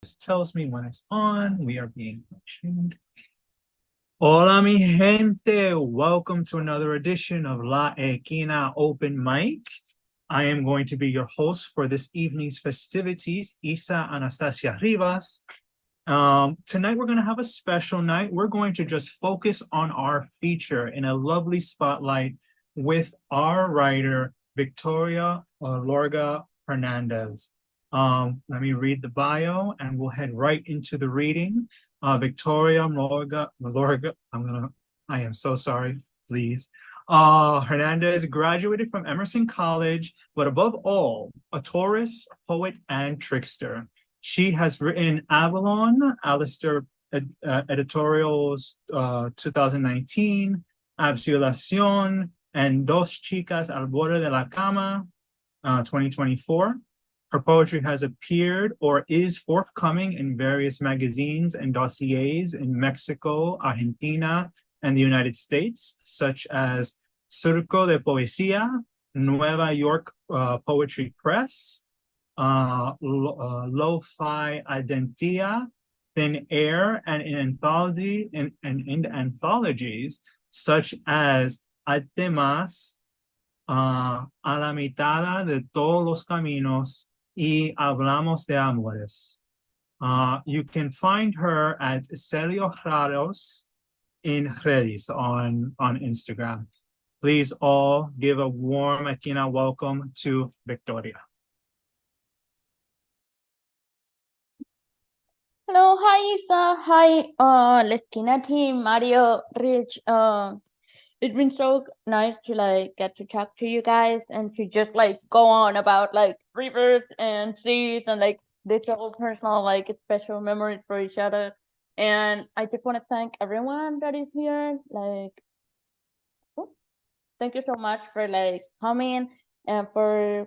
just tells me when it's on. We are being tuned. Hola, mi gente. Welcome to another edition of La Esquina Open Mic. I am going to be your host for this evening's festivities, Isa Anastasia Rivas. Tonight, we're going to have a special night. We're going to just focus on our feature in a lovely spotlight with our writer, Victoria Mallorga Hernandez. Let me read the bio and we'll head right into the reading. Victoria Mallorga, I am so sorry, please. Hernandez graduated from Emerson College, but above all, a Taurus, poet, and trickster. She has written Avalon, Alastor Editores 2019, Absolucion, and Dos Chicas al Borde de la Cama 2024. Her poetry has appeared or is forthcoming in various magazines and dossiers in Mexico, Argentina, and the United States, such as Círculo de poesía, Nueva York Poetry Press, Lo-Fi Ardentía, Thin Air, and in anthologies such as ATE MAIS, A la mitad de todos los caminos, y hablamos de amores. You can find her at Celio Raros in redes on Instagram. Please all give a warm Esquina welcome to Victoria. Hello, hi Isa, hi La Esquina team, Mario, Rich. It's been so nice to get to talk to you guys and to just go on about rivers and seas and this whole personal special memories for each other. And I just want to thank everyone that is here. Thank you so much for coming and for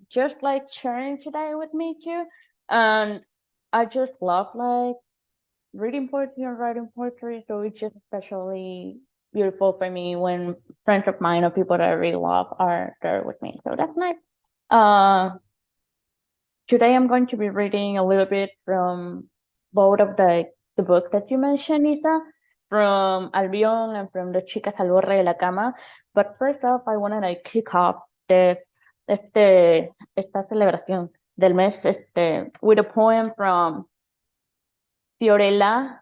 just sharing today with me too. And I just love reading poetry and writing poetry, so it's just especially beautiful for me when friends of mine or people that I really love are there with me. So that's nice. Today I'm going to be reading a little bit from both of the books that you mentioned, Isa, from Albión and from the Chicas al Borde de la Cama. But first off, I want to kick off esta celebración del mes with a poem from Fiorella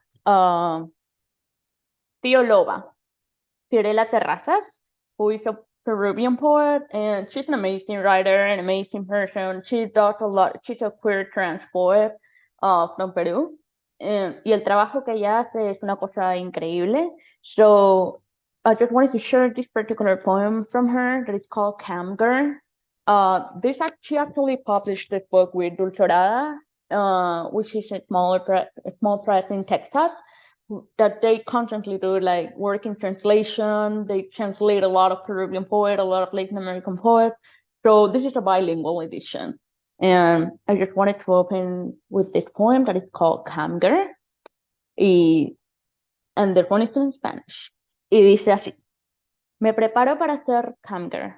Terrazas, who is a Peruvian poet, and she's an amazing writer, an amazing person. She does a lot. She's a queer trans poet from Peru, y el trabajo que ella hace es una cosa increíble. So I just wanted to share this particular poem from her that is called Cam Girl. She actually published this book with Dulzorada, which is a small press in Texas, that they constantly do work in translation. They translate a lot of Peruvian poets, a lot of Latin American poets. So this is a bilingual edition. And I just wanted to open with this poem that is called Camger. And the one is in Spanish. Y dice así: Me preparo para ser camger,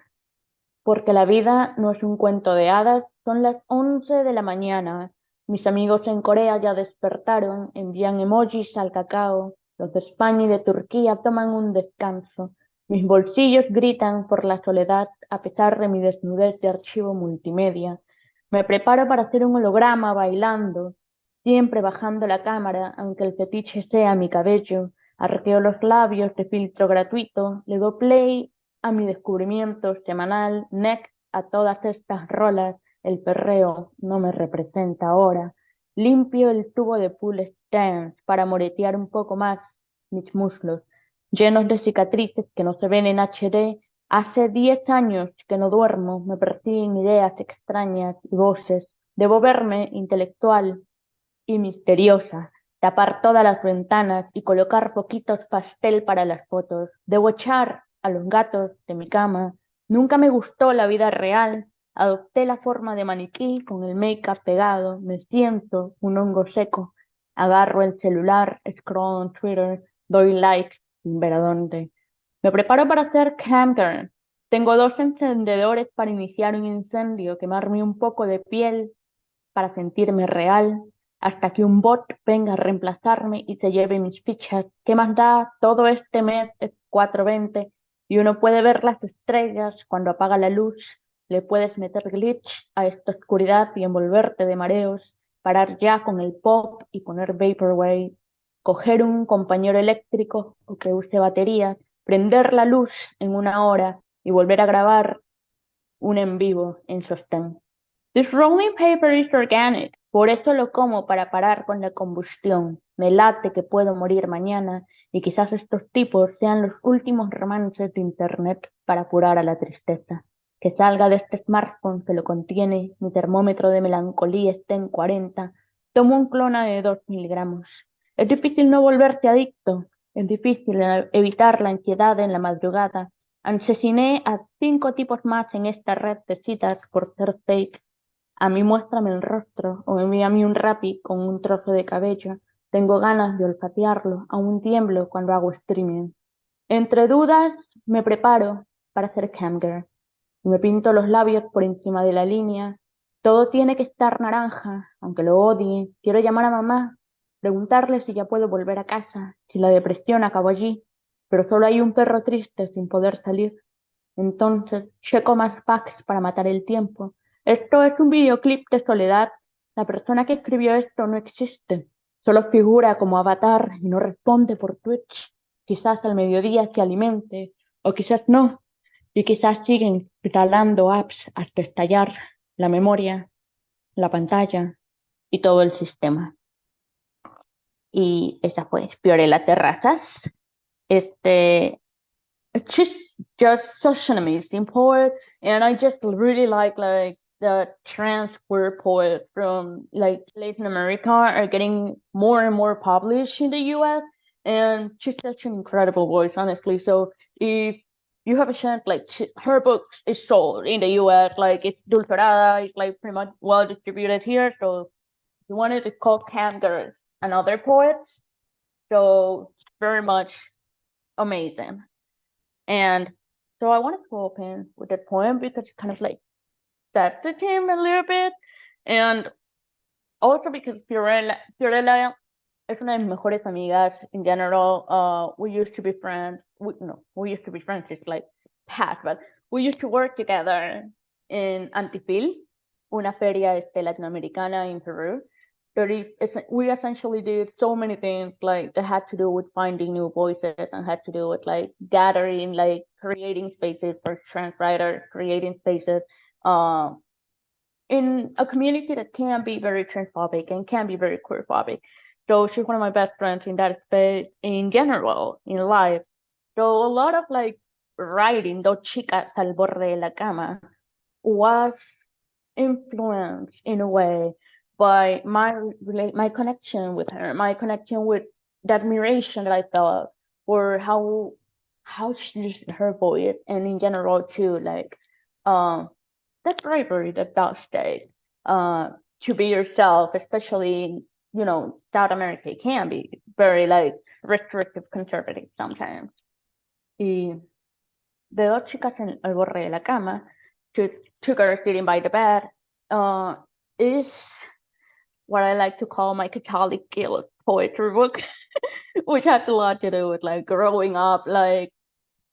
porque la vida no es un cuento de hadas. Son las 11 de la mañana. Mis amigos en Corea ya despertaron, envían emojis al cacao. Los de España y de Turquía toman un descanso. Mis bolsillos gritan por la soledad a pesar de mi desnudez de archivo multimedia. Me preparo para hacer un holograma bailando, siempre bajando la cámara, aunque el fetiche sea mi cabello. Arqueo los labios de filtro gratuito, le doy play a mi descubrimiento semanal, next a todas estas rolas. El perreo no me representa ahora. Limpio el tubo de pull stance para moretear un poco más mis muslos, llenos de cicatrices que no se ven en HD. Hace 10 años que no duermo, me persiguen ideas extrañas y voces. Debo verme intelectual y misteriosa, tapar todas las ventanas y colocar poquitos pastel para las fotos. Debo echar a los gatos de mi cama. Nunca me gustó la vida real. Adopté la forma de maniquí con el make-up pegado. Me siento un hongo seco. Agarro el celular, scroll en Twitter, doy like sin ver a dónde. Me preparo para hacer camper. Tengo 2 encendedores para iniciar un incendio, quemarme un poco de piel para sentirme real. hasta que un bot venga a reemplazarme y se lleve mis fichas. ¿Qué más da? Todo este mes es 4:20 y uno puede ver las estrellas cuando apaga la luz. Le puedes meter glitch a esta oscuridad y envolverte de mareos, parar ya con el pop y poner vaporwave, coger un compañero eléctrico o que use baterías, prender la luz en 1 hora y volver a grabar un en vivo en sostén. This rolling paper is organic, por eso lo como para parar con la combustión. Me late que puedo morir mañana y quizás estos tipos sean los últimos romances de internet para curar a la tristeza. Que salga de este smartphone que lo contiene, mi termómetro de melancolía está en 40, tomo un clona de 2 miligramos. Es difícil no volverse adicto, es difícil evitar la ansiedad en la madrugada. Asesiné a 5 tipos más en esta red de citas por ser fake. A mí muéstrame el rostro o envíame un Rappi con un trozo de cabello. Tengo ganas de olfatearlo, aún tiemblo cuando hago streaming. Entre dudas, me preparo para ser camgirl. Me pinto los labios por encima de la línea. Todo tiene que estar naranja, aunque lo odie. Quiero llamar a mamá, preguntarle si ya puedo volver a casa, si la depresión acabó allí, pero solo hay un perro triste sin poder salir. Entonces, checo más packs para matar el tiempo. Esto es un videoclip de soledad. La persona que escribió esto no existe. Solo figura como avatar y no responde por Twitch. Quizás al mediodía se alimente, o quizás no. Y quizás siguen instalando apps hasta estallar la memoria, la pantalla y todo el sistema. Y esa fue Fiorella Terrazas. She's just such an amazing poet, and I just really like the trans queer poet from like Latin America are getting more and more published in the US, and she's such an incredible voice, honestly. So if you have a chance, like her books is sold in the US, like it's dulcerada, it's like pretty much well distributed here. So if you wanted to call Camgirls and other poets, so very much amazing. And so I wanted to open with that poem because it kind of like sets the theme a little bit. And also because Fiorella es una de mis mejores amigas in general. We used to be friends. We used to be friends. It's like past, but we used to work together in Antifil, una feria latinoamericana in Peru. We essentially did so many things like that had to do with finding new voices and had to do with like gathering, like creating spaces for trans writers, creating spaces in a community that can be very transphobic and can be very queerphobic. So she's one of my best friends in that space in general, in life. So a lot of like writing, dos chicas al borde de la cama, was influenced in a way by my connection with her, my connection with the admiration that I felt for how she used her voice, and in general too, like that bravery that does take to be yourself, especially in, South America can be very like restrictive, conservative sometimes. Y de dos chicas al borde de la cama, two girls sitting by the bed, is what I like to call my Catholic guilt poetry book, which has a lot to do with like growing up like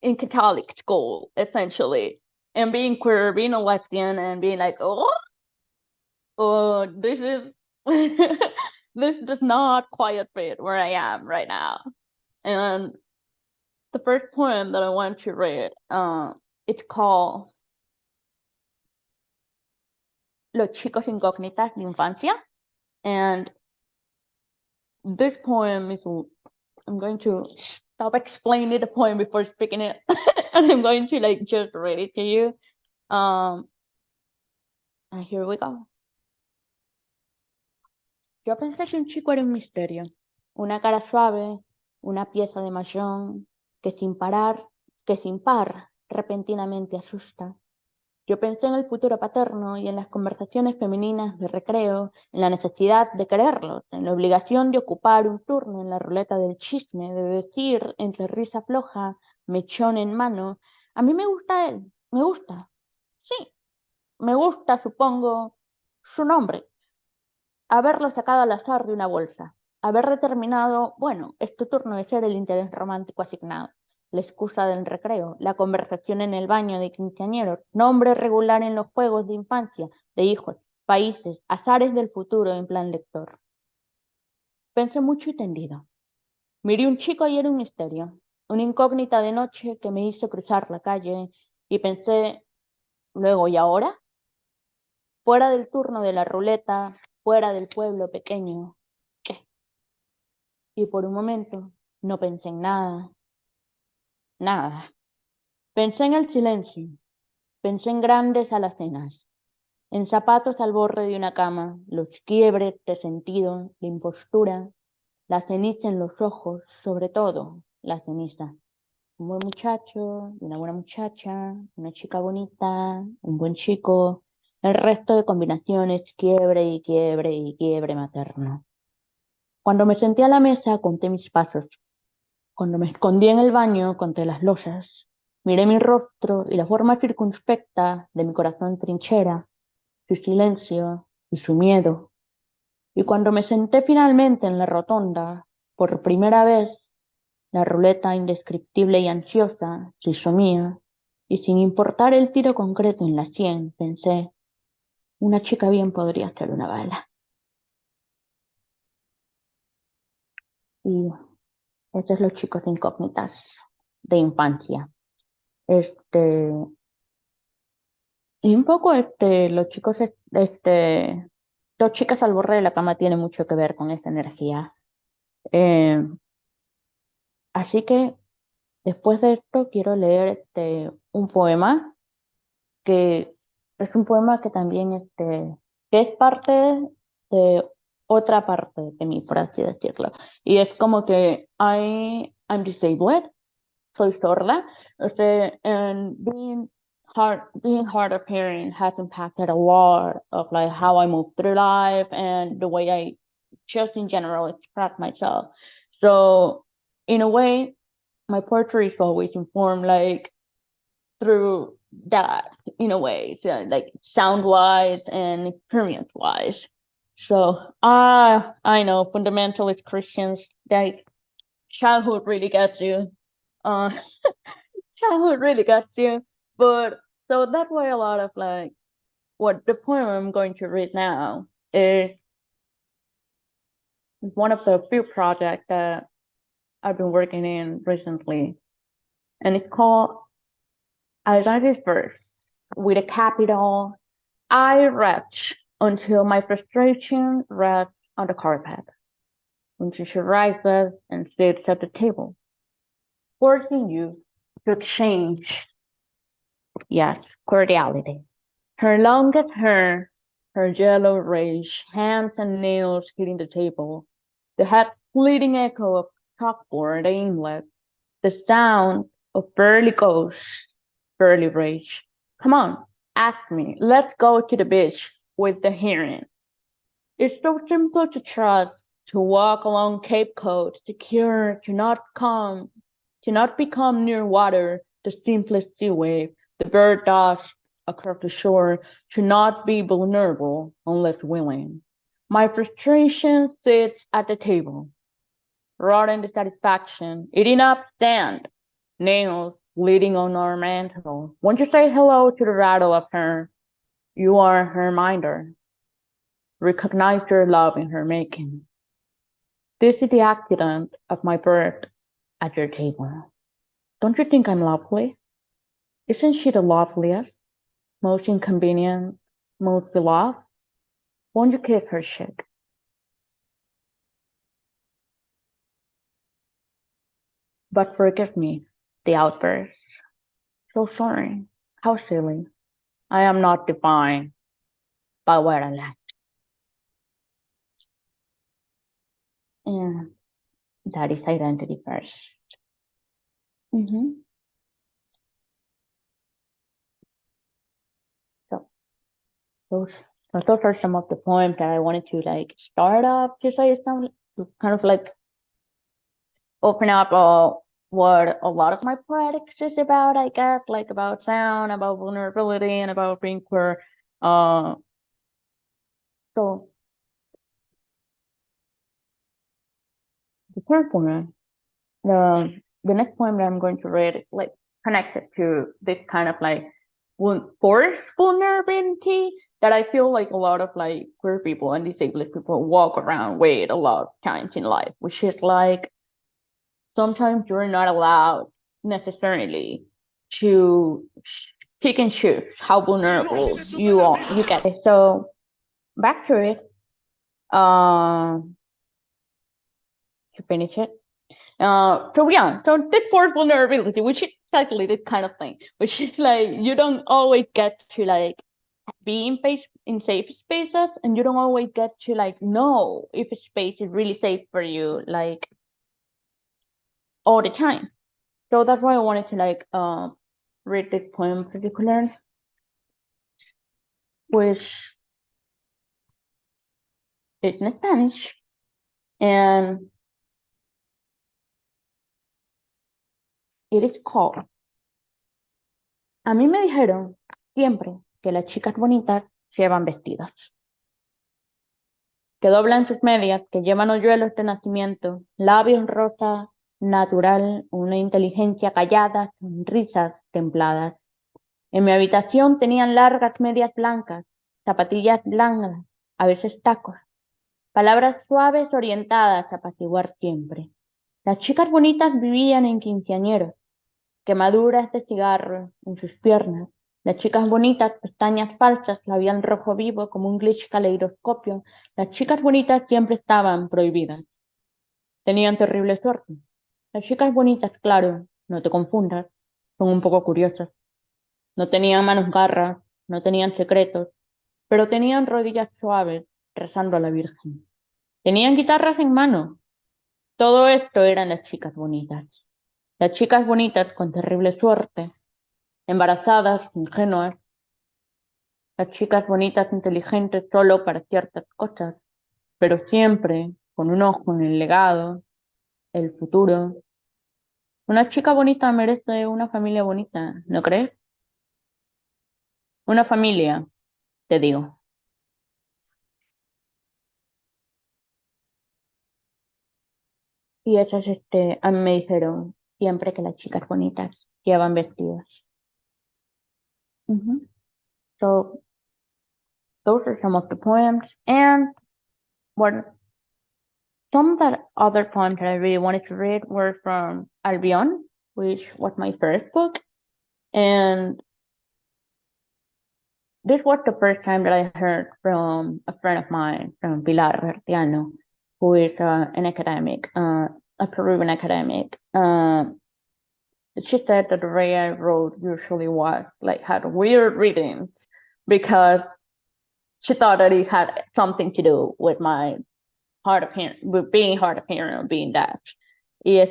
in Catholic school, essentially, and being queer, being a lesbian, and being like, this is this does not quite fit where I am right now. And the first poem that I want to read, it's called Los chicos incógnitas de infancia. And this poem is, I'm going to stop explaining the poem before speaking it. And I'm going to like just read it to you. And here we go. Yo pensé que un chico era un misterio, una cara suave, una pieza de mallón que sin par, repentinamente asusta. Yo pensé en el futuro paterno y en las conversaciones femeninas de recreo, en la necesidad de quererlos, en la obligación de ocupar un turno en la ruleta del chisme, de decir entre risa floja, mechón en mano, a mí me gusta él, me gusta, sí, me gusta, supongo, su nombre. haberlo sacado al azar de una bolsa, haber determinado, bueno, es tu turno de ser el interés romántico asignado, la excusa del recreo, la conversación en el baño de quinceañeros, nombre regular en los juegos de infancia, de hijos, países, azares del futuro en plan lector. Pensé mucho y tendido. Miré un chico y era un misterio, una incógnita de noche que me hizo cruzar la calle y pensé, luego, ¿y ahora? Fuera del turno de la ruleta, fuera del pueblo pequeño, ¿qué? Y por un momento no pensé en nada, nada. Pensé en el silencio, pensé en grandes alacenas, en zapatos al borde de una cama, los quiebres de sentido, la impostura, la ceniza en los ojos, sobre todo la ceniza. Un buen muchacho, una buena muchacha, una chica bonita, un buen chico, el resto de combinaciones, quiebre y quiebre y quiebre materno. Cuando me senté a la mesa, conté mis pasos. Cuando me escondí en el baño, conté las losas. Miré mi rostro y la forma circunspecta de mi corazón trinchera, su silencio y su miedo. Y cuando me senté finalmente en la rotonda, por primera vez, la ruleta indescriptible y ansiosa se hizo mía, y sin importar el tiro concreto en la sien, pensé, una chica bien podría ser una bala. Y esos son los chicos incógnitas de infancia. Este, y un poco los chicos, dos chicas al borde de la cama tiene mucho que ver con esa energía. Eh, Así que después de esto quiero leer un poema que es un poema que también que es parte de otra parte de mí, por así decirlo. Y es como que I'm disabled, soy sorda, and being hard of hearing has impacted a lot of like how I move through life and the way I just in general express myself. So in a way, my poetry is always informed like through that in a way, so like sound wise and experience wise. So I know fundamentalist Christians, like childhood really gets you. Uh childhood really gets you. But so that's why a lot of like what the poem I'm going to read now is one of the few projects that I've been working in recently. And it's called I write it first with a capital I retch until my frustration rests on the carpet, until she rises and sits at the table, forcing you to exchange, yes, cordiality. Her longest hair, her yellow rage, hands and nails hitting the table, the head-splitting echo of chalkboard aimless, the sound of burly ghosts, burly rage. Come on, ask me, let's go to the beach with the hearing. It's so simple to trust, to walk along Cape Cod, secure, to not become near water, the simplest sea wave, the bird dust across the shore, to not be vulnerable unless willing. My frustration sits at the table, rotten dissatisfaction, eating up sand, nails bleeding on our mantle. Won't you say hello to the rattle of her? You are her minder. Recognize your love in her making. This is the accident of my birth at your table. Don't you think I'm lovely? Isn't she the loveliest, most inconvenient, most beloved? Won't you kiss her cheek? But forgive me, the outburst. So sorry. How silly. I am not defined by what I lack. And that is identity first. So those are some of the poems that I wanted to like start off to say some to kind of like open up what a lot of my poetics is about, I guess, like about sound, about vulnerability, and about being queer. So the third poem, the next poem that I'm going to read is like connected to this kind of like forced vulnerability that I feel like a lot of like queer people and disabled people walk around with a lot of times in life, which is like sometimes you're not allowed necessarily to pick and choose how vulnerable you get. So back to it. To finish it. So this forced vulnerability, which is exactly this kind of thing, which is like you don't always get to like be in safe spaces, and you don't always get to like know if a space is really safe for you, like all the time. So that's why I wanted to like read this poem in particular, which is in Spanish, and it is called A mí me dijeron siempre que las chicas bonitas llevan vestidos, que doblan sus medias, que llevan hoyuelos de nacimiento, labios rosas, natural, una inteligencia callada, sonrisas templadas. En mi habitación tenían largas medias blancas, zapatillas blancas, a veces tacos, palabras suaves orientadas a apaciguar siempre. Las chicas bonitas vivían en quinceañeros, quemaduras de cigarro en sus piernas. Las chicas bonitas, pestañas falsas, labial rojo vivo como un glitch caleidoscopio. Las chicas bonitas siempre estaban prohibidas. Tenían terrible suerte. Las chicas bonitas, claro, no te confundas, son un poco curiosas. No tenían manos garras, no tenían secretos, pero tenían rodillas suaves rezando a la Virgen. Tenían guitarras en mano. Todo esto eran las chicas bonitas. Las chicas bonitas con terrible suerte, embarazadas, ingenuas, las chicas bonitas inteligentes solo para ciertas cosas, pero siempre con un ojo en el legado, el futuro. Una chica bonita merece una familia bonita, ¿no crees? Una familia, te digo. Y esas, a mí me dijeron siempre que las chicas bonitas llevan vestidos. So those are some of the poems, and some of the other poems that I really wanted to read were from Albión, which was my first book, and this was the first time that I heard from a friend of mine, from Pilar Hertiano, who is an academic, a Peruvian academic. She said that the way I wrote usually was like had weird readings because she thought that it had something to do with my hard of hearing, with being hard of hearing or being deaf. Y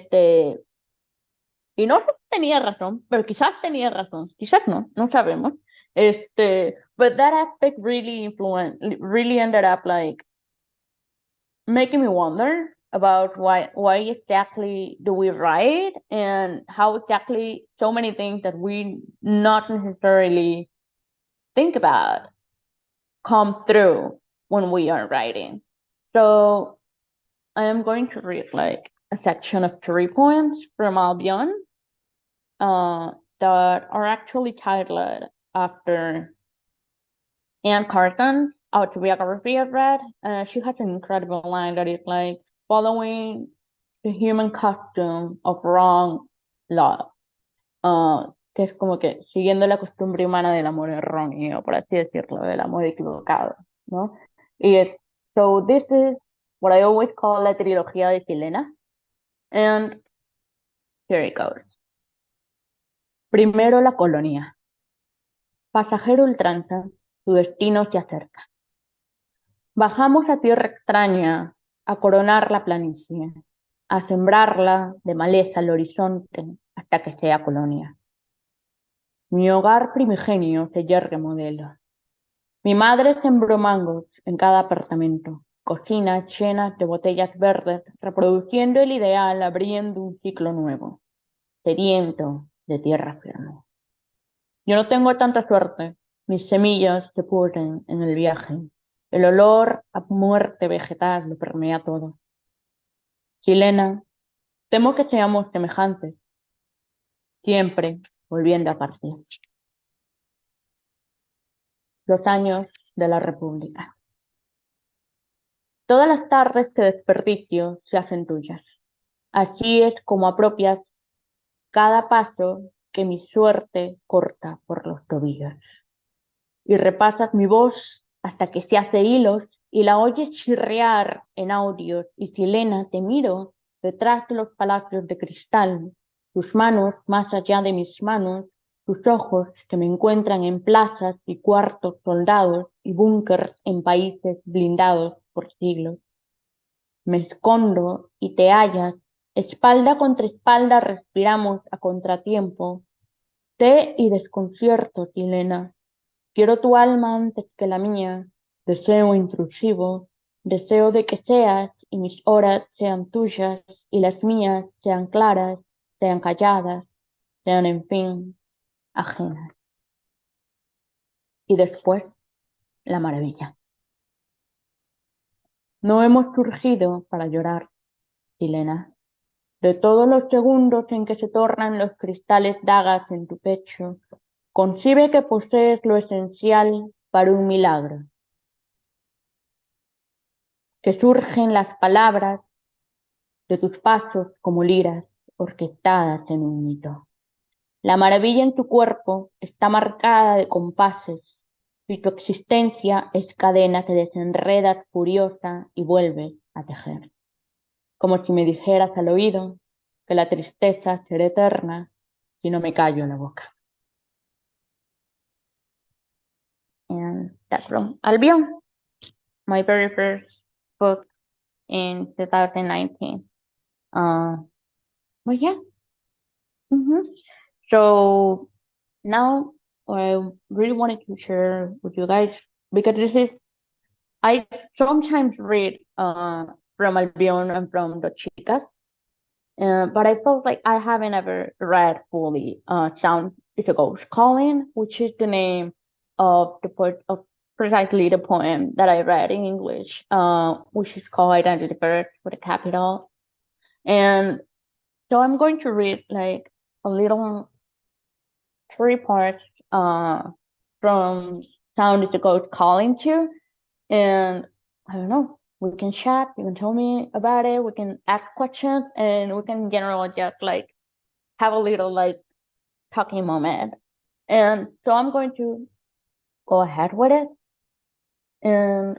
no sé si tenía razón, pero quizás tenía razón, quizás no sabemos. But that aspect really ended up like making me wonder about why exactly do we write, and how exactly so many things that we not necessarily think about come through when we are writing. So I am going to read like a section of 3 poems from Albion that are actually titled after Anne Carton's autobiography I've read. She has an incredible line that is like, following the human custom of wrong love. Que es como que siguiendo la costumbre humana del amor erróneo, por así decirlo, del amor equivocado, ¿no? So this is what I always call la trilogía de Silena. And here it goes. Primero la colonia. Pasajero ultranza, tu destino se acerca. Bajamos a tierra extraña, a coronar la planicie, a sembrarla de maleza al horizonte hasta que sea colonia. Mi hogar primigenio se yergue modelo. Mi madre sembró mangos en cada apartamento, cocinas llenas de botellas verdes, reproduciendo el ideal, abriendo un ciclo nuevo, sediento de tierra firme. Yo no tengo tanta suerte, mis semillas se pudren en el viaje, el olor a muerte vegetal lo permea todo. Chilena, temo que seamos semejantes, siempre volviendo a partir. Los años de la República. Todas las tardes que desperdicio se hacen tuyas. Así es como apropias cada paso que mi suerte corta por los tobillos. Y repasas mi voz hasta que se hace hilos y la oyes chirriar en audios. Y Silena, te miro detrás de los palacios de cristal, tus manos más allá de mis manos, tus ojos que me encuentran en plazas y cuartos soldados y búnkers en países blindados por siglos. Me escondo y te hallas, espalda contra espalda respiramos a contratiempo. Té y desconcierto, Silena. Quiero tu alma antes que la mía, deseo intrusivo, deseo de que seas y mis horas sean tuyas y las mías sean claras, sean calladas, sean en fin ajenas. Y después, la maravilla. No hemos surgido para llorar, Silena. De todos los segundos en que se tornan los cristales dagas en tu pecho, concibe que posees lo esencial para un milagro. Que surgen las palabras de tus pasos como liras orquestadas en un mito. La maravilla en tu cuerpo está marcada de compases y tu existencia es cadena que desenredas furiosa y vuelves a tejer. Como si me dijeras al oído que la tristeza será eterna si no me callo la boca. And that's from Albion, my very first book in 2019. Well, yeah. So now I really wanted to share with you guys because I sometimes read from Albion and from the chicas, but I felt like I haven't ever read fully Sound is a Ghost Calling, which is the name of precisely the poem that I read in English, which is called Identity First with a capital. And so I'm going to read like a little 3 parts from Sound is a Ghost Calling to, and I don't know, we can chat, you can tell me about it, we can ask questions, and we can generally just like have a little like talking moment. And so I'm going to go ahead with it. And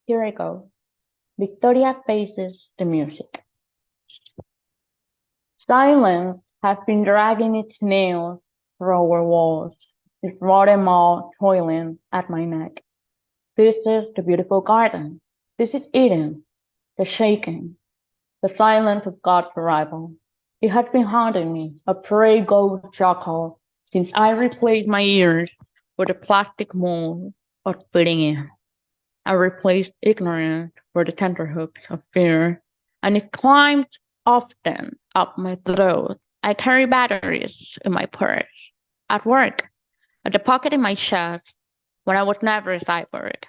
here I go. Victoria faces the music. Silence has been dragging its nails through our walls, its rotten maw toiling at my neck. This is the beautiful garden. This is Eden, the shaking, the silence of God's arrival. It has been haunting me, a prey ghost jackal, since I replaced my ears with a plastic mold of fitting in. I replaced ignorance for the tenterhooks of fear, and it climbs often up my throat. I carry batteries in my purse, at work, at the pocket in my chest, when I was never a cyborg.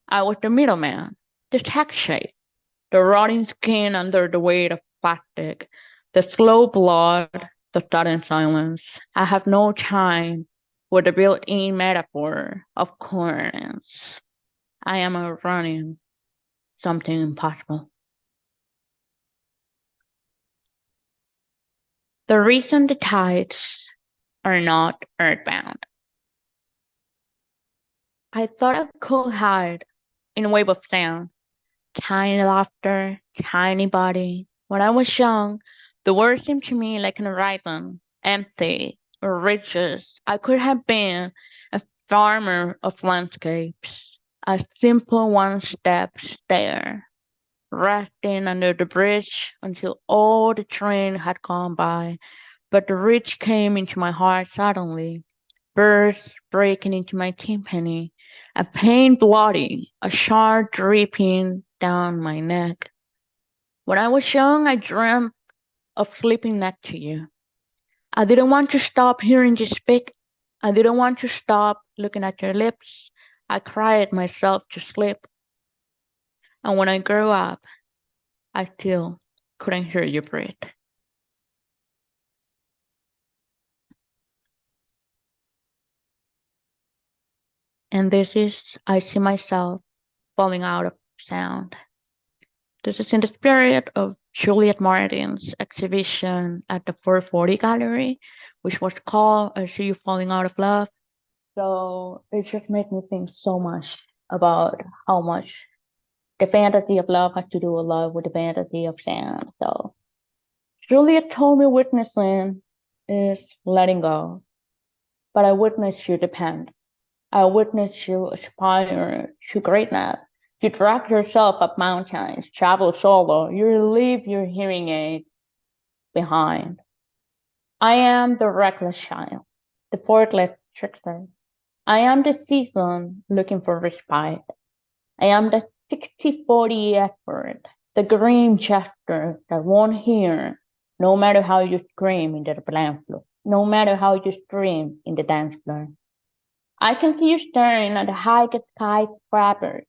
I was the middleman, the tech shape, the rotting skin under the weight of plastic, the slow blood, the sudden silence. I have no time for the built-in metaphor of coherence. I am running something impossible. The reason the tides are not earthbound. I thought I could hide in a wave of sound, tiny laughter, tiny body. When I was young, the world seemed to me like an horizon, empty, or ridges. I could have been a farmer of landscapes, a simple one-step stair, resting under the bridge until all the train had gone by. But the ridge came into my heart suddenly, burst breaking into my tympani, a pain bloody, a shard dripping down my neck. When I was young, I dreamt of sleeping next to you. I didn't want to stop hearing you speak. I didn't want to stop looking at your lips. I cried myself to sleep. And when I grew up, I still couldn't hear you breathe. And this is I See Myself Falling Out of Sound. This is in the spirit of Juliet Martin's exhibition at the 440 Gallery, which was called I See You Falling Out of Love. So it just made me think so much about how much the fantasy of love has to do a lot with the fantasy of sound. So Juliet told me witnessing is letting go, but I witnessed you depend. I witnessed you aspire to greatness. You drag yourself up mountains, travel solo, you leave your hearing aid behind. I am the reckless child, the portless trickster. I am the season looking for respite. I am the 60-40 effort, the green gesture that won't hear, no matter how you scream in the dance floor, no matter how you scream in the dance floor. I can see you staring at the high skyscrapers,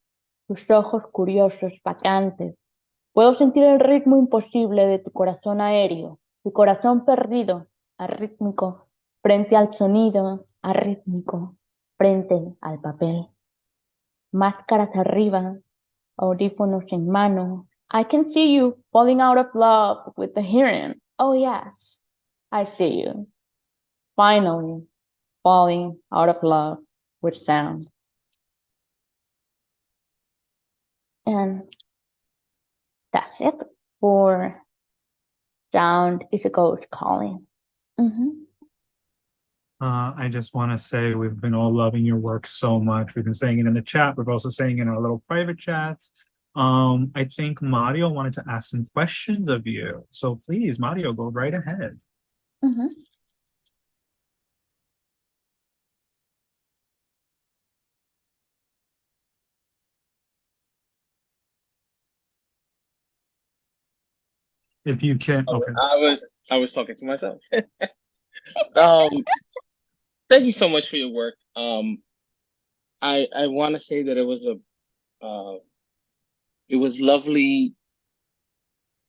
tus ojos curiosos vacantes. Puedo sentir el ritmo imposible de tu corazón aéreo, tu corazón perdido, arrítmico, frente al sonido, arrítmico, frente al papel. Máscaras arriba, audífonos en mano. I can see you falling out of love with the hearing. Oh yes, I see you. Finally, falling out of love with sound. And that's it for Sound is a Ghost Calling. I just want to say we've been all loving your work so much. We've been saying it in the chat. We're also saying it in our little private chats. I think Mario wanted to ask some questions of you. So please, Mario, go right ahead. If you can, okay. I was talking to myself. Thank you so much for your work. I want to say that it was lovely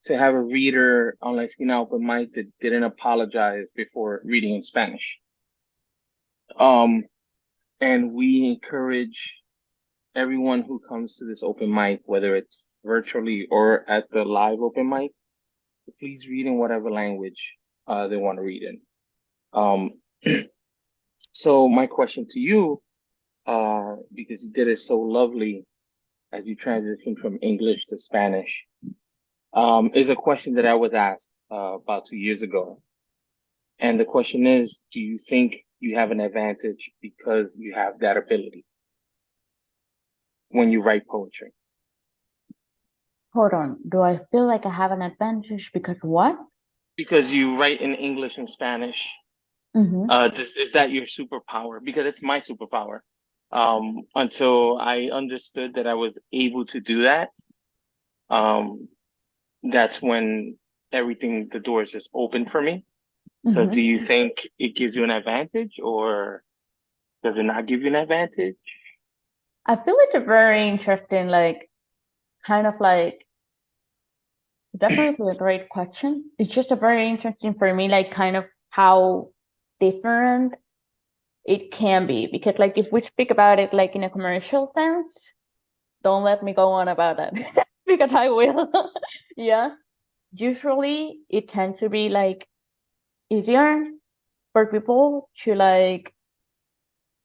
to have a reader on La Esquina Open Mic that didn't apologize before reading in Spanish. And we encourage everyone who comes to this open mic, whether it's virtually or at the live open mic, to please read in whatever language they want to read in. So my question to you, because you did it so lovely as you transitioned from English to Spanish, is a question that I was asked about 2 years ago. And the question is, do you think you have an advantage because you have that ability when you write poetry? Hold on. Do I feel like I have an advantage because what? Because you write in English and Spanish. Is that your superpower? Because it's my superpower. Until I understood that I was able to do that, that's when the doors just opened for me. So do you think it gives you an advantage, or does it not give you an advantage? I feel it's a very interesting, definitely a great question. It's just a very interesting for me, kind of how different it can be. Because if we speak about it in a commercial sense, don't let me go on about that because I will. Yeah. Usually it tends to be easier for people to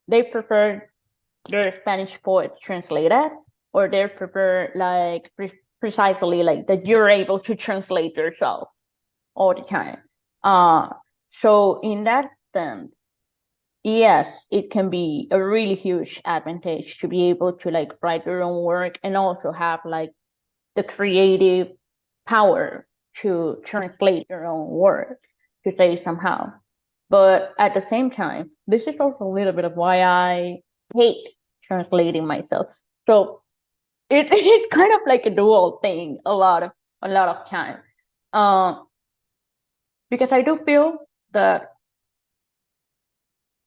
they prefer their Spanish poets translated, or they prefer precisely that you're able to translate yourself all the time. So in that sense, yes, it can be a really huge advantage to be able to write your own work and also have the creative power to translate your own work, to say somehow. But at the same time, this is also a little bit of why I hate translating myself. So it's kind of like a dual thing a lot a lot of time. Because I do feel that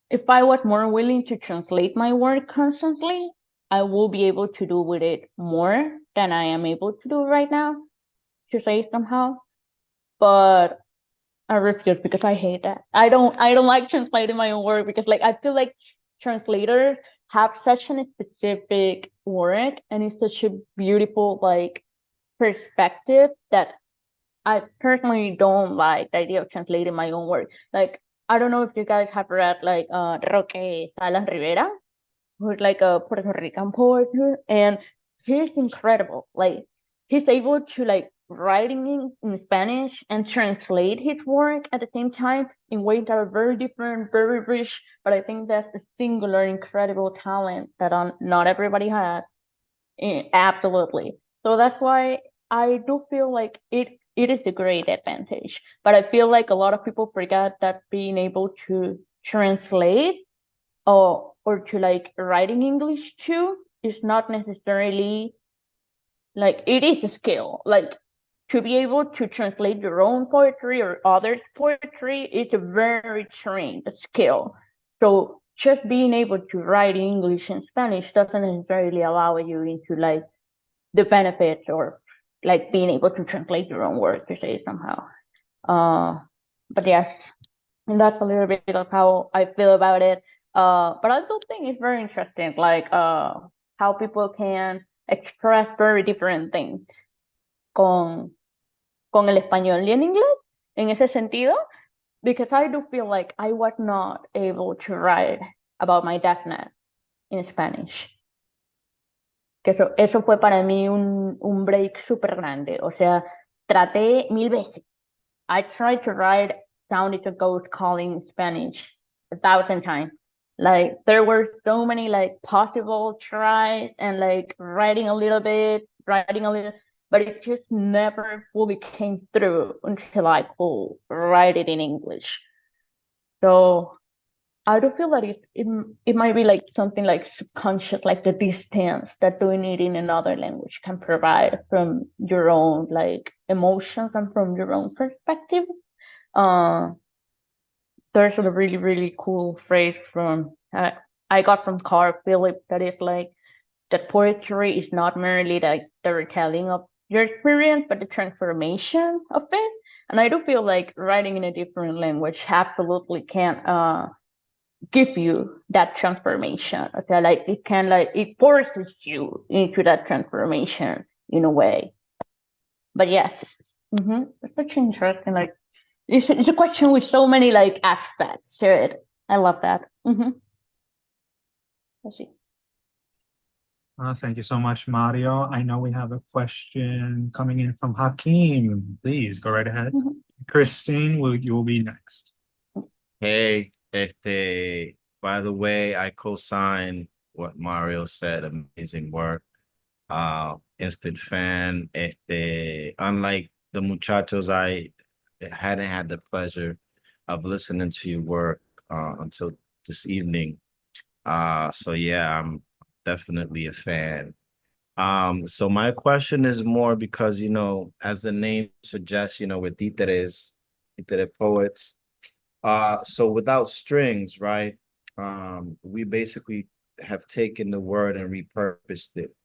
if I was more willing to translate my work constantly, I will be able to do with it more than I am able to do right now, to say somehow. But I refuse because I hate that. I don't like translating my own work because like I feel like translators have such a specific work and it's such a beautiful like perspective that I personally don't like the idea of translating my own work. Like I don't know if you guys have read like Roque Salas Rivera, who's like a Puerto Rican poet, and he's incredible. Like he's able to like writing in Spanish and translate his work at the same time in ways that are very different, very rich. But I think that's a singular, incredible talent that not everybody has. Absolutely. So that's why I do feel like it is a great advantage. But I feel like a lot of people forget that being able to translate or to like writing English too is not necessarily like it is a skill. Like to be able to translate your own poetry or others' poetry is a very trained skill. So just being able to write English and Spanish doesn't necessarily allow you into like the benefits or like being able to translate your own work to say somehow. But yes, and that's a little bit of how I feel about it. But I do think it's very interesting, like how people can express very different things con el español y en inglés en ese sentido, because I do feel like I was not able to write about my deafness in Spanish. Que eso fue para mí un break súper grande. O sea, traté 1000 veces. I tried to write Sound is a Ghost Calling in Spanish 1,000 times. Like there were so many like possible tries and like writing a little, but it just never fully came through until I could write it in English. So I do feel that it might be like something like subconscious, like the distance that doing it in another language can provide from your own like emotions and from your own perspective. There's a really, really cool phrase from I got from Carl Phillips that is like that poetry is not merely like the retelling of your experience, but the transformation of it. And I do feel like writing in a different language absolutely can give you that transformation. Okay, like it forces you into that transformation in a way. But yes, it's such interesting. Like it's a question with so many like aspects to it. I love that. Let's see. Thank you so much, Mario. I know we have a question coming in from Hakeem. Please go right ahead. Christine, you will be next. Hey, by the way, I co-sign what Mario said. Amazing work. Instant fan. Unlike the muchachos, I hadn't had the pleasure of listening to your work until this evening. So yeah, I'm definitely a fan. So my question is more because, you know, as the name suggests, you know, we're títeres poets. So without strings, right? We basically have taken the word and repurposed it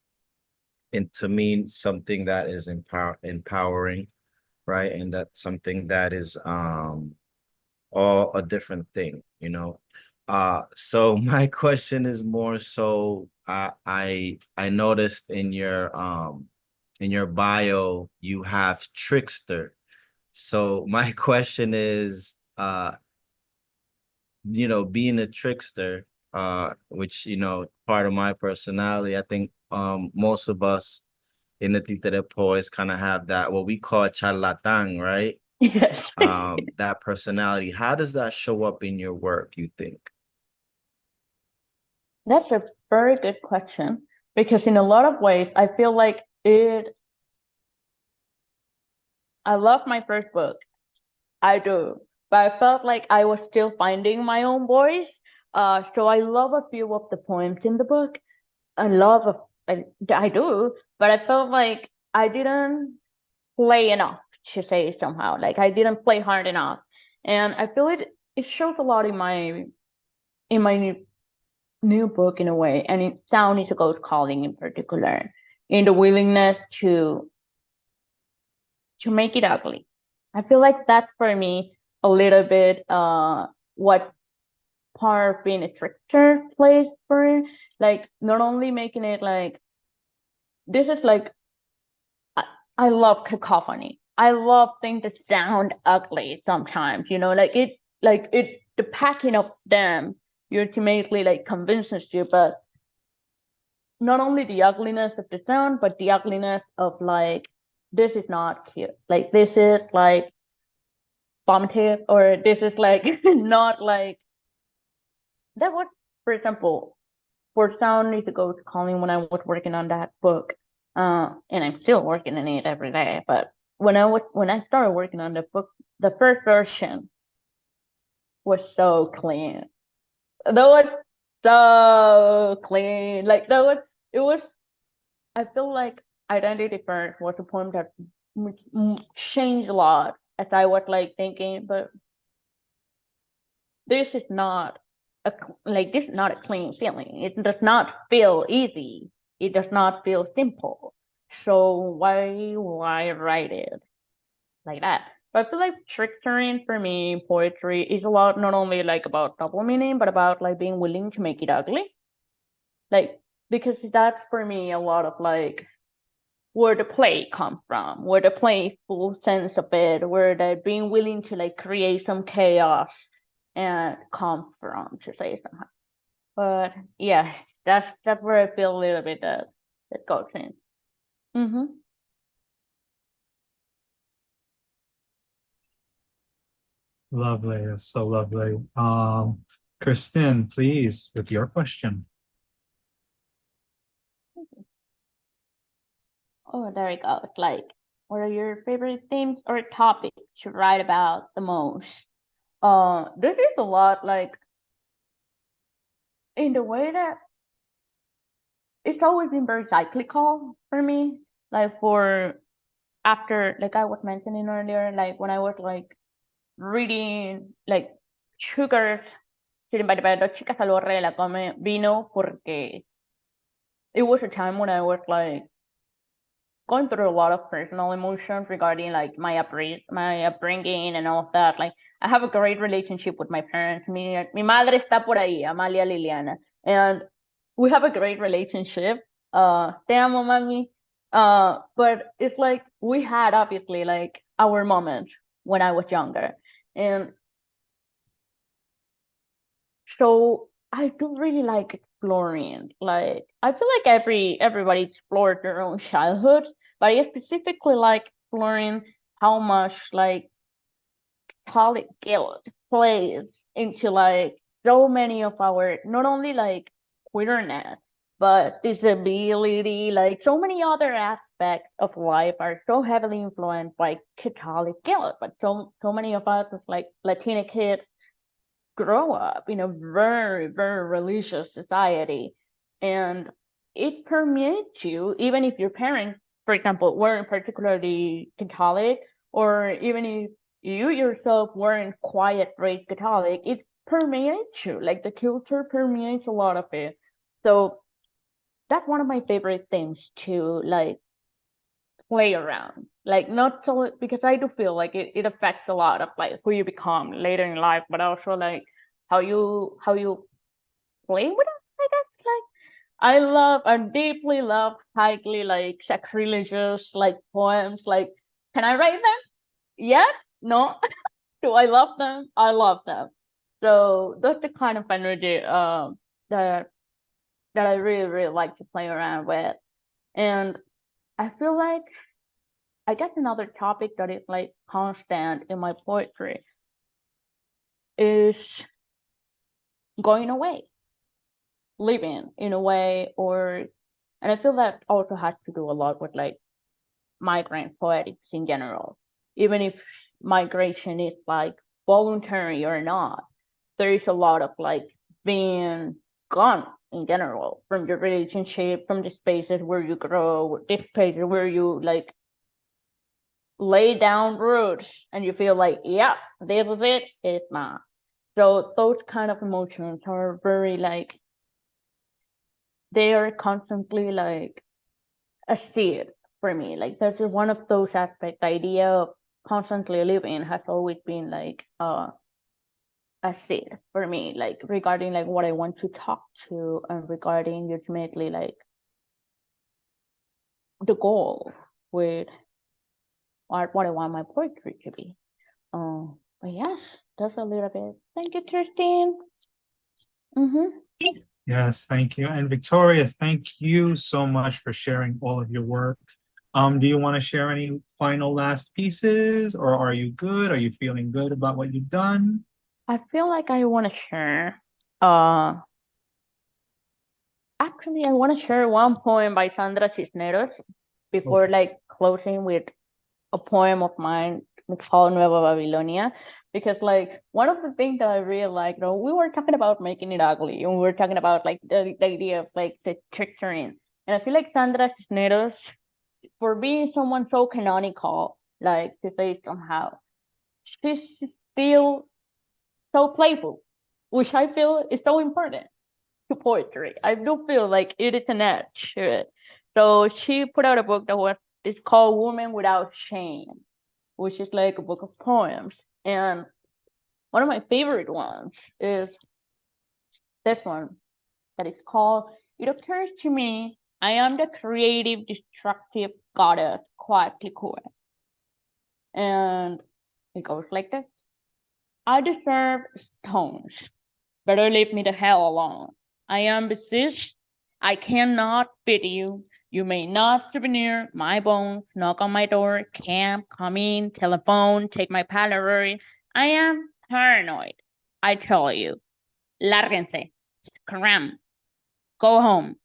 to mean something that is empowering, right? And that's something that is all a different thing, you know. So my question is more so I noticed in your bio you have trickster. So my question is you know, being a trickster, which, you know, part of my personality, I think most of us in the títere poets kind of have that, what we call charlatan, right? Yes. That personality. How does that show up in your work, you think? That's a very good question, because in a lot of ways, I feel like I love my first book. I do. But I felt like I was still finding my own voice. So I love a few of the poems in the book. I do, but I felt like I didn't play enough, to say it somehow. Like I didn't play hard enough, and I feel it shows a lot in my new book in a way, and in Sound is a Ghost Calling in particular, in the willingness to make it ugly. I feel like that's for me a little bit what part of being a trickster plays for, like not only making it like this is like I love cacophony. I love things that sound ugly sometimes, you know, like the packing of them ultimately like convinces you, but not only the ugliness of the sound, but the ugliness of like this is not cute. Like this is like vomitive, or this is like not like that was, for example, for Sound is a Ghost Calling when I was working on that book. And I'm still working on it every day, but when I started working on the book, the first version was so clean. That was so clean. Like it was I feel like Identity First was a poem that changed a lot as I was like thinking, but this is not this is not a clean feeling. It does not feel easy. It does not feel simple. So why write it like that? But I feel like trickstering for me, poetry is a lot not only like about double meaning, but about like being willing to make it ugly. Like because that's for me a lot of like where the play comes from, where the playful sense of it, where the being willing to like create some chaos and come from, to say somehow. But yeah, that's where I feel a little bit that goes in. Lovely. That's so lovely. Kristen, please, with your question. Oh, there we go. It's like, what are your favorite themes or topics to write about the most? This is a lot like in the way that it's always been very cyclical for me. Like for after, like I was mentioning earlier, like when I was like reading like Sugar's Sitting by the Bed, chicas, al borde de la cama, vino porque it was a time when I was like going through a lot of personal emotions regarding like my upbringing and all of that. Like I have a great relationship with my parents. Mi madre está por ahí, Amalia Liliana, and we have a great relationship. Te amo, mami. But it's like we had obviously like our moments when I was younger, and so I do really like exploring. Like I feel like everybody explored their own childhood, but I specifically like exploring how much like Catholic guilt plays into like so many of our not only like queerness, but disability, like so many other aspects of life are so heavily influenced by Catholic guilt. But so many of us as like Latina kids grow up in a very, very religious society, and it permeates you, even if your parents, for example, weren't particularly Catholic, or even if you yourself weren't quiet raised Catholic, it permeates you. Like the culture permeates a lot of it. So that's one of my favorite things to like play around. Like not so because I do feel like it affects a lot of like who you become later in life, but also like how you play with it, I guess. Like I deeply love highly like sex religious like poems. Like can I write them? Yeah? No? Do I love them? I love them. So that's the kind of energy that I really, really like to play around with. And I feel like I guess another topic that is like constant in my poetry is going away, living in a way, and I feel that also has to do a lot with like migrant poetics in general. Even if migration is like voluntary or not, there is a lot of like being gone in general from your relationship, from the spaces where you grow, the spaces where you like lay down roots and you feel like, yeah, this is it, it's not. So those kind of emotions are very like, they are constantly like a seed for me. Like that's one of those aspects. The idea of constantly living has always been like a seed for me, like regarding like what I want to talk to and regarding ultimately like the goal with what I want my poetry to be. But yes, that's a little bit. Thank you, Christine. Yes, thank you. And Victoria, thank you so much for sharing all of your work. Do you want to share any final last pieces, or are you good? Are you feeling good about what you've done? I feel like I want to share. Actually, I want to share one poem by Sandra Cisneros before like closing with a poem of mine called Nueva Babilonia, because like one of the things that I really like, you know, we were talking about making it ugly, and we were talking about like the idea of like the trickstering, and I feel like Sandra Cisneros, for being someone so canonical, like to say somehow, she's still so playful, which I feel is so important to poetry. I do feel like it is an edge to it. So she put out a book that it's called Woman Without Shame, which is like a book of poems. And one of my favorite ones is this one that is called It Occurs to Me I Am the Creative Destructive Goddess Coatlicue. And it goes like this. I deserve stones. Better leave me the hell alone. I am besieged. I cannot feed you. You may not souvenir my bones, knock on my door, camp, come in, telephone, take my salary. I am paranoid. I tell you. Lárguense. Scram. Go home.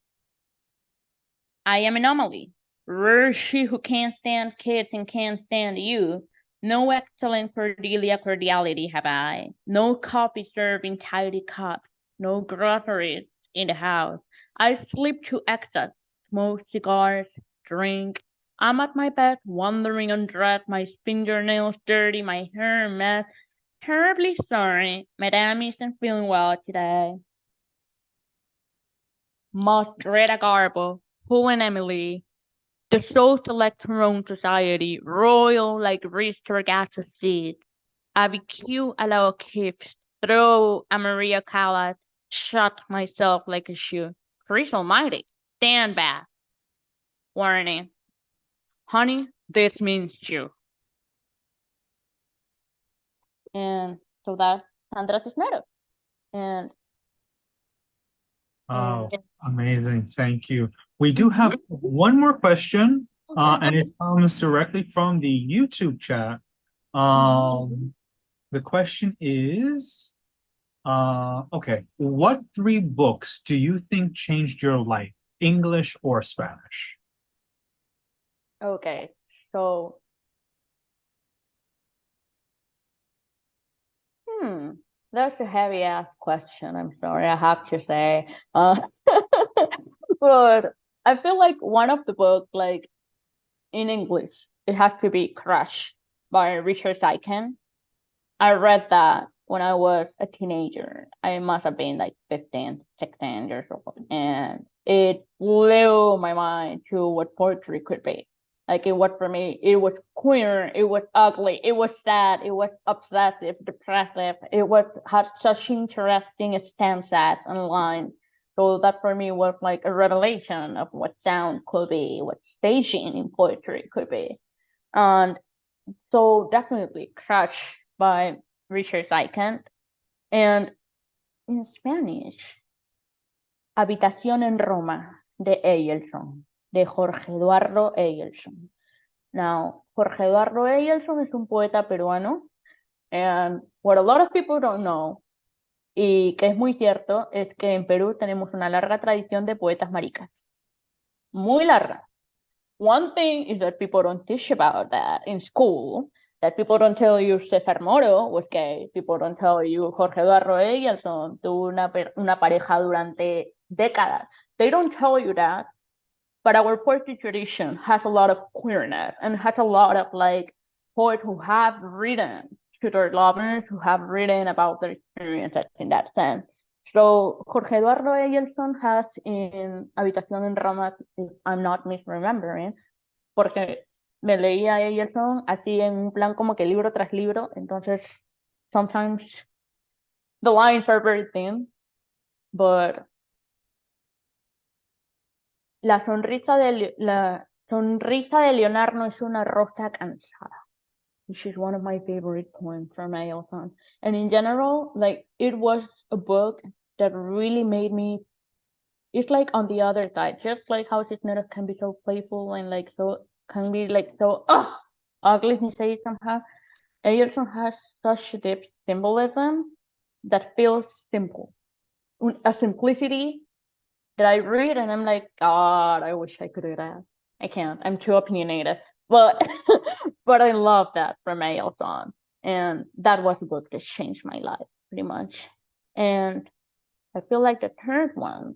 I am anomaly. Rare she who can't stand kids and can't stand you. No excellent cordiality have I. No coffee served in tidy cups. No groceries in the house. I sleep to excess, smoke cigars, drink. I'm at my bed, wandering undressed, my fingernails dirty, my hair a mess. Terribly sorry, Madame isn't feeling well today. Modreta Garbo, Paul and Emily, the soul select her own society, royal like Richter gas of seed. ABQ allow gifts, throw a Maria Callas, shut myself like a shoe. Chris Almighty, stand back. Warning. Honey, this means you. And so that's Sandra Cisneros. And Oh, amazing. Thank you. We do have one more question, and it comes directly from the YouTube chat. The question is, okay, what 3 books do you think changed your life, English or Spanish? okay, so that's a heavy ass question. I'm sorry, I have to say. But I feel like one of the books, like in English, it has to be Crush by Richard Deichen. I read that when I was a teenager. I must have been like 15, 16 years old. And it blew my mind to what poetry could be. Like it was for me, it was queer, it was ugly, it was sad, it was obsessive, depressive, had such interesting stanzas and lines. So that for me was like a revelation of what sound could be, what staging in poetry could be. And so definitely Crush by Richard Deichen. And in Spanish, Habitación en Roma de Eilson, de Jorge Eduardo Eilson. Now, Jorge Eduardo Eilson is un poeta peruano, and what a lot of people don't know, y que es muy cierto, es que en Perú tenemos una larga tradición de poetas maricas. Muy larga. One thing is that people don't teach about that in school, that people don't tell you César Moro was gay, people don't tell you Jorge Eduardo Eilson tuvo una pareja durante décadas. They don't tell you that, but our poetry tradition has a lot of queerness and has a lot of like poets who have written to their lovers, who have written about their experiences in that sense. So Jorge Eduardo Eyelson has in Habitación en Roma, if I'm not misremembering, porque me leía a Eyelson así en un plan como que libro tras libro, entonces sometimes the lines are very thin, but la sonrisa de Leonardo es una rosa cansada, which is one of my favorite poems from Eyelson. And in general, like, it was a book that really made me, it's like on the other side, just like how Cisneros can be so playful and like so, can be like so, ugly to say somehow. Eyelson has such deep symbolism that feels simple. A simplicity that I read and I'm like, God, I wish I could do that. I can't. I'm too opinionated. But but I love that from Eyelson. And that was a book that changed my life pretty much. And I feel like the third one,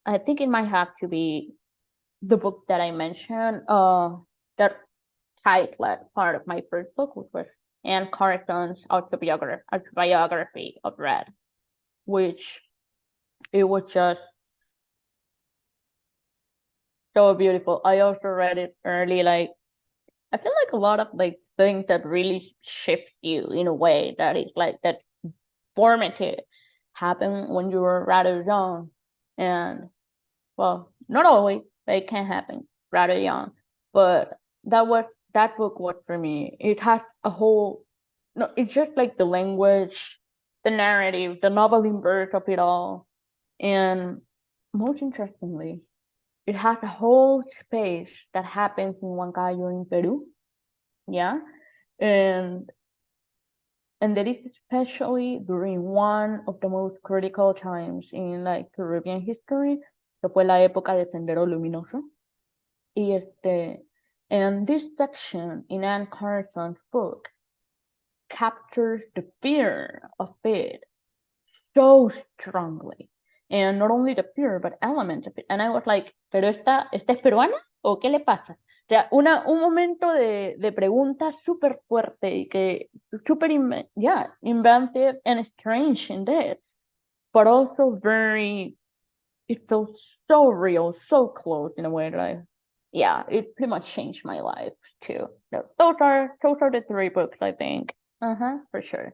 I think it might have to be the book that I mentioned, that titled part of my first book, which was Anne Carson's autobiography of Red, which it was just so beautiful. I also read it early, like, I feel like a lot of like things that really shift you in a way that is like that formative happen when you were rather young. And well, not always, but it can happen rather young. But that book was for me. It has a whole, no, it's just like the language, the narrative, the novel in verse of it all. And most interestingly, it has a whole space that happens in Huancayo in Peru. Yeah. And that is especially during one of the most critical times in like Peruvian history, que fue la época de Sendero Luminoso. And this section in Anne Carson's book captures the fear of it so strongly. And not only the fear, but elements of it. And I was like, ¿pero esta es peruana? ¿O qué le pasa? O sea, un momento de pregunta súper fuerte y que súper, inventive and strange indeed. But also it felt so real, so close in a way that it pretty much changed my life too. So those are the three books, I think. For sure.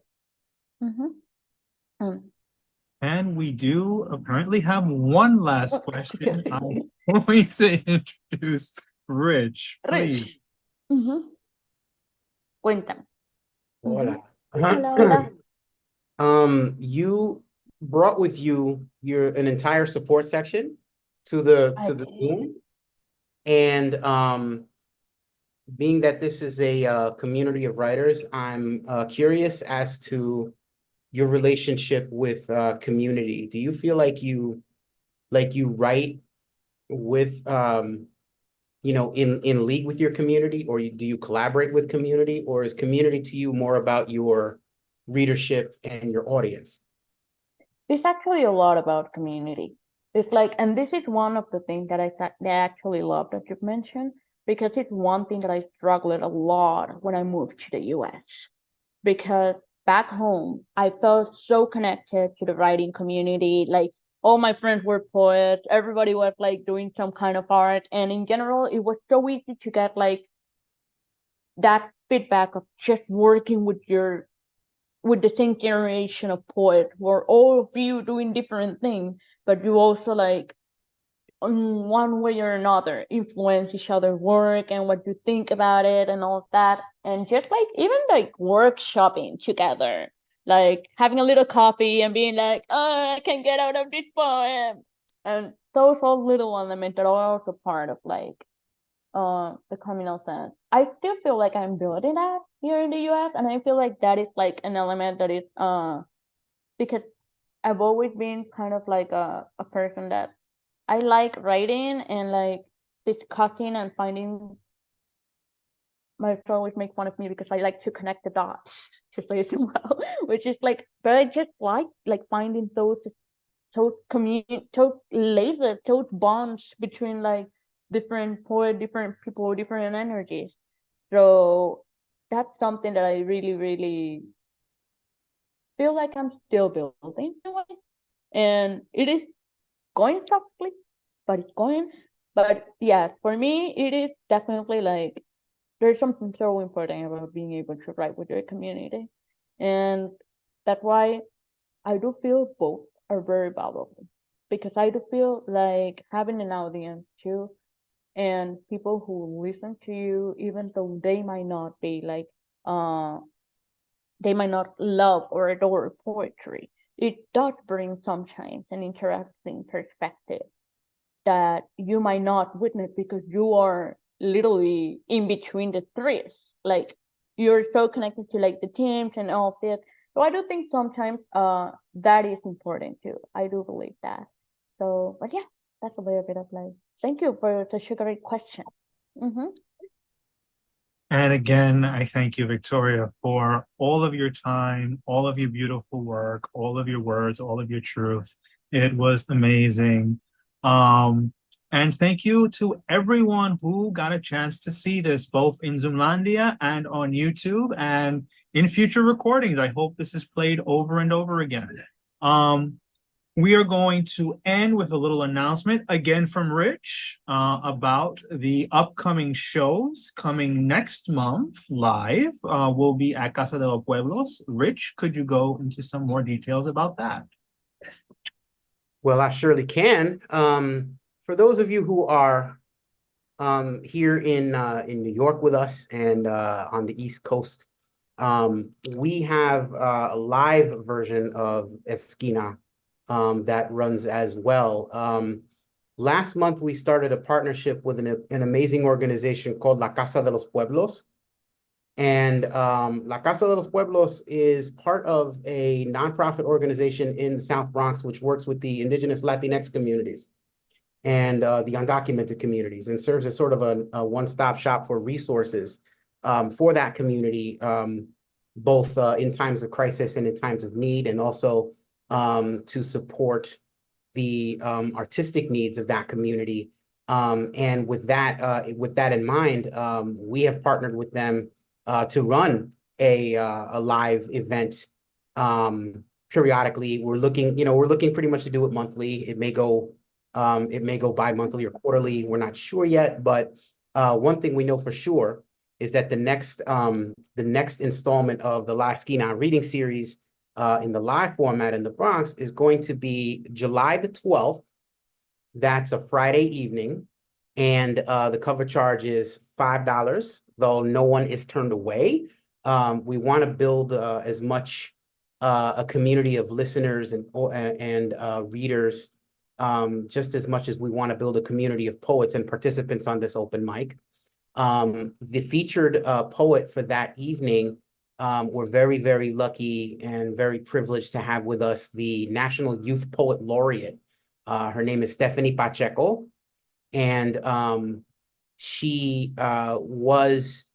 And we do apparently have one last question. I'm going to introduce Rich, please. Rich. Cuéntame. Hola. Hola, hola. You brought with you an entire support section to the Zoom, and being that this is a community of writers, I'm curious as to your relationship with community. Do you feel like you write with in league with your community, or do you collaborate with community, or is community to you more about your readership and your audience? It's actually a lot about community. It's like, and this is one of the things that I actually love that you've mentioned, because it's one thing that I struggled a lot when I moved to the US. Because back home, I felt so connected to the writing community. Like, all my friends were poets. Everybody was like doing some kind of art. And in general, it was so easy to get like that feedback of just working with the same generation of poets, where all of you doing different things, but you also like in one way or another influence each other's work and what you think about it and all of that. And just like even like workshopping together, like having a little coffee and being like, oh, I can get out of this poem. And those all little elements that are also part of like the communal sense. I still feel like I'm building that here in the US, and I feel like that is like an element that is because I've always been kind of like a person that I like writing and like discussing and finding. My friend always make fun of me because I like to connect the dots, to say it well, which is like, but I just like finding those layers, those bonds between like different poets, different people, different energies. So that's something that I really, really feel like I'm still building in a way. And it is going softly, but it's going. But yeah, for me, it is definitely like there's something so important about being able to write with your community. And that's why I do feel both are very valuable, because I do feel like having an audience too, and people who listen to you, even though they might not be like, they might not love or adore poetry, it does bring sometimes an interesting perspective that you might not witness because you are literally in between the threads. Like you're so connected to like the teams and all of this. So I do think sometimes that is important too. I do believe that. So, but yeah, that's a little bit of like, thank you for such a great question. And again, I thank you, Victoria, for all of your time, all of your beautiful work, all of your words, all of your truth. It was amazing. And thank you to everyone who got a chance to see this, both in Zoomlandia and on YouTube and in future recordings. I hope this is played over and over again. We are going to end with a little announcement again from Rich about the upcoming shows coming next month live. Will be at Casa de los Pueblos. Rich, could you go into some more details about that? Well, I surely can. For those of you who are here in New York with us and on the East Coast, we have a live version of Esquina that runs as well. Last month, we started a partnership with an amazing organization called La Casa de los Pueblos. And La Casa de los Pueblos is part of a nonprofit organization in the South Bronx, which works with the indigenous Latinx communities and the undocumented communities, and serves as sort of a one-stop shop for resources for that community, both in times of crisis and in times of need, and also to support the artistic needs of that community. And with that in mind, we have partnered with them to run a live event periodically. We're looking pretty much to do it monthly. It may go bi-monthly or quarterly. We're not sure yet, but one thing we know for sure is that the next installment of the La Esquina reading series in the live format in the Bronx is going to be July the 12th. That's a Friday evening. And the cover charge is $5, though no one is turned away. We want to build as much a community of listeners and readers, just as much as we want to build a community of poets and participants on this open mic. The featured poet for that evening, we're very, very lucky and very privileged to have with us the National Youth Poet Laureate. Her name is Stephanie Pacheco, and she was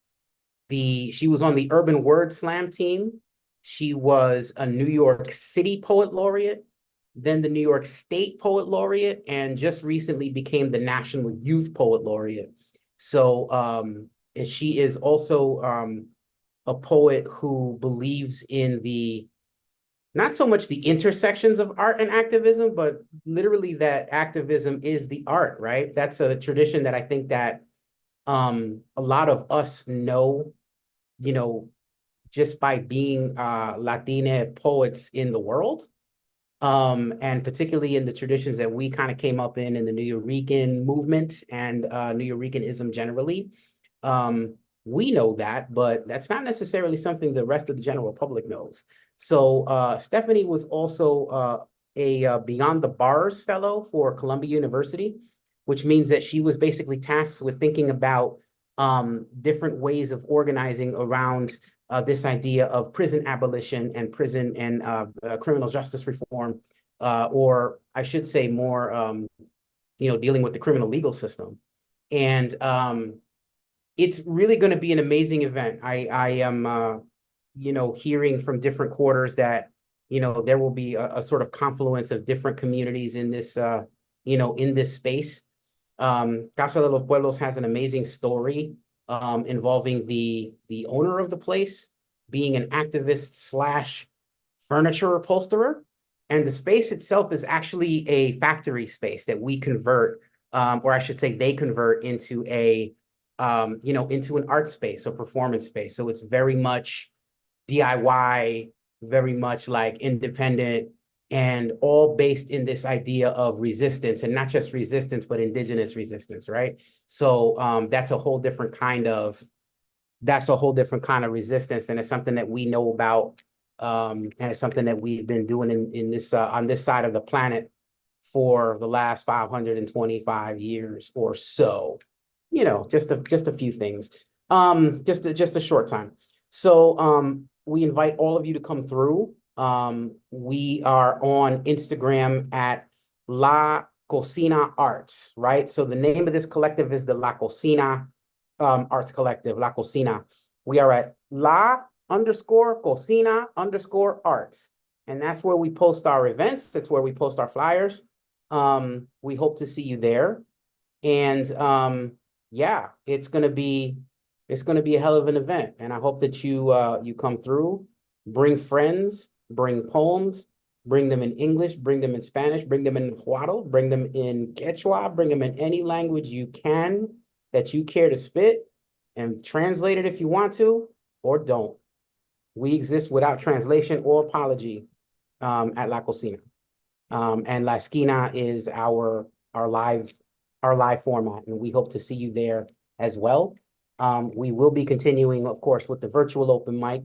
on the Urban Word Slam team. She was a New York City Poet Laureate, then the New York State Poet Laureate, and just recently became the National Youth Poet Laureate. So and she is also a poet who believes in not so much the intersections of art and activism, but literally that activism is the art, right? That's a tradition that I think that a lot of us know, just by being Latina poets in the world. And particularly in the traditions that we kind of came up in the Nuyorican movement and Nuyoricanism generally. We know that, but that's not necessarily something the rest of the general public knows. So Stephanie was also a Beyond the Bars Fellow for Columbia University, which means that she was basically tasked with thinking about different ways of organizing around this idea of prison abolition and prison and criminal justice reform, or I should say more, dealing with the criminal legal system. And it's really going to be an amazing event. I am, hearing from different quarters that, there will be a sort of confluence of different communities in this, in this space. Casa de los Pueblos has an amazing story involving the owner of the place being an activist slash furniture upholsterer. And the space itself is actually a factory space that we convert, or I should say they convert into a, into an art space or performance space. So it's very much DIY, very much like independent, and all based in this idea of resistance, and not just resistance, but indigenous resistance, right? So that's a whole different kind of resistance, and it's something that we know about, and it's something that we've been doing in this on this side of the planet for the last 525 years or so. Just a few things, just a short time. So we invite all of you to come through. We are on Instagram at La Cocina Arts, right? So the name of this collective is the La Cocina Arts Collective, La Cocina. We are at La_Cocina_Arts. And that's where we post our events. That's where we post our flyers. We hope to see you there. And yeah, it's gonna be a hell of an event. And I hope that you come through, bring friends, bring poems, bring them in English, bring them in Spanish, bring them in Nahuatl, bring them in Quechua, bring them in any language you can that you care to spit, and translate it if you want to, or don't. We exist without translation or apology at La Cocina. And La Esquina is our live format, and we hope to see you there as well. We will be continuing, of course, with the virtual open mic,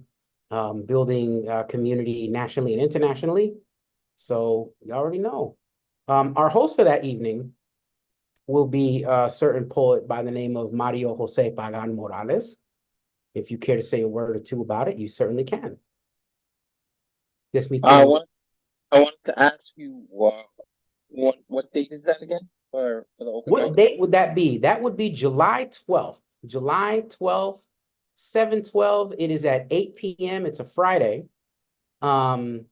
building community nationally and internationally. So you already know. Our host for that evening will be a certain poet by the name of Mario Jose Pagan Morales. If you care to say a word or two about it, you certainly can. Yes, me. I wanted to ask you what date is that again for the open mic? What date would that be? That would be July 12th. July 12th, 7/12. It is at 8 p.m. It's a Friday. 8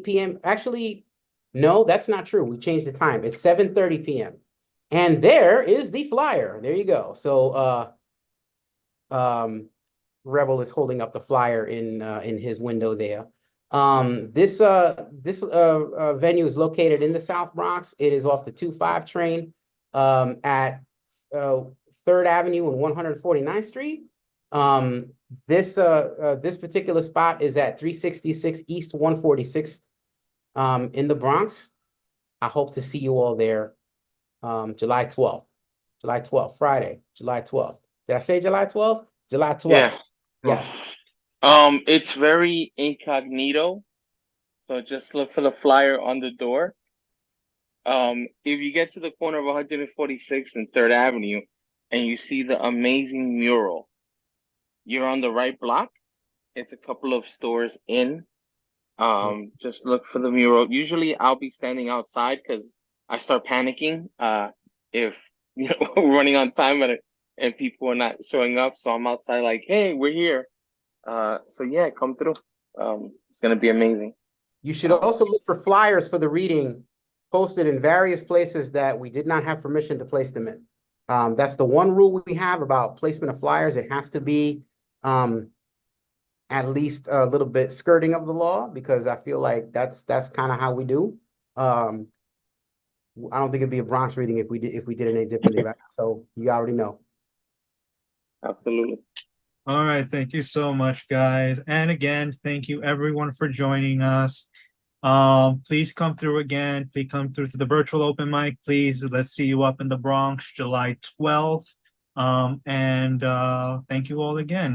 p.m. Actually, no, that's not true. We changed the time. It's 7:30 p.m. And there is the flyer. There you go. So Rebel is holding up the flyer in his window there. This venue is located in the South Bronx. It is off the 25 train at 3rd Avenue and 149th Street. This particular spot is at 366 East 146th in the Bronx. I hope to see you all there. July 12th, Friday, July 12th. Did I say July 12th? July 12th. Yeah. Yes. It's very incognito, so just look for the flyer on the door. If you get to the corner of 146th and 3rd Avenue and you see the amazing mural, you're on the right block. It's a couple of stores in. Just look for the mural. Usually I'll be standing outside because I start panicking if we're running on time and people are not showing up. So I'm outside like, hey, we're here. So yeah, come through. It's gonna be amazing. You should also look for flyers for the reading posted in various places that we did not have permission to place them in. That's the one rule we have about placement of flyers. It has to be at least a little bit skirting of the law, because I feel like that's kind of how we do. I don't think it'd be a Bronx reading if we did it any differently, right? So you already know. Absolutely. All right, thank you so much, guys. And again, thank you everyone for joining us. Please come through again. Please come through to the virtual open mic. Please, let's see you up in the Bronx, July 12th. And thank you all again.